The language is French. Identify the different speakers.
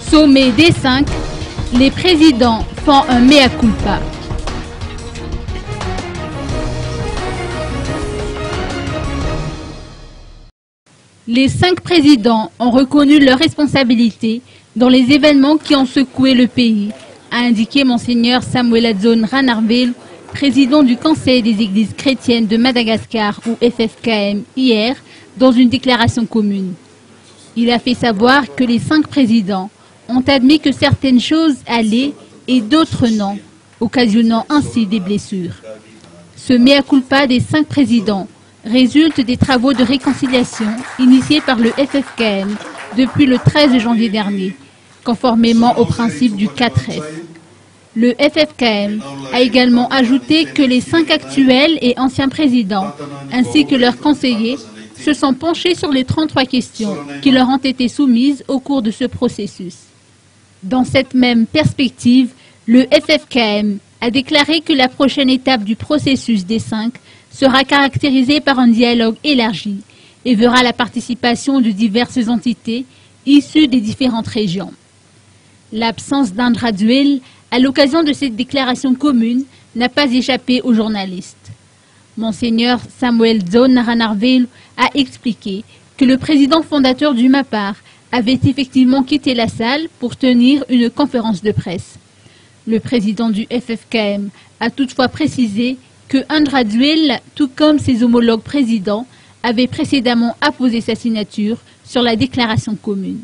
Speaker 1: Sommet des 5, les présidents font un mea culpa. Les 5 présidents ont reconnu leurs responsabilités dans les événements qui ont secoué le pays, a indiqué Monseigneur Samuel Adzone Ranarvelu, président du Conseil des Églises chrétiennes de Madagascar ou FFKM hier, dans une déclaration commune. Il a fait savoir que les 5 présidents ont admis que certaines choses allaient et d'autres non, occasionnant ainsi des blessures. Ce mea culpa des 5 présidents résulte des travaux de réconciliation initiés par le FFKM depuis le 13 janvier dernier, conformément au principe du 4F. Le FFKM a également ajouté que les 5 actuels et anciens présidents, ainsi que leurs conseillers, se sont penchés sur les 33 questions qui leur ont été soumises au cours de ce processus. Dans cette même perspective, le FFKM a déclaré que la prochaine étape du processus des 5 sera caractérisée par un dialogue élargi et verra la participation de diverses entités issues des différentes régions. L'absence d'Andra Duel à l'occasion de cette déclaration commune n'a pas échappé aux journalistes. Monseigneur Samuel Adzone Ranarvelu a expliqué que le président fondateur du MAPAR avait effectivement quitté la salle pour tenir une conférence de presse. Le président du FFKM a toutefois précisé que Andra Duel, tout comme ses homologues présidents, avait précédemment apposé sa signature sur la déclaration commune.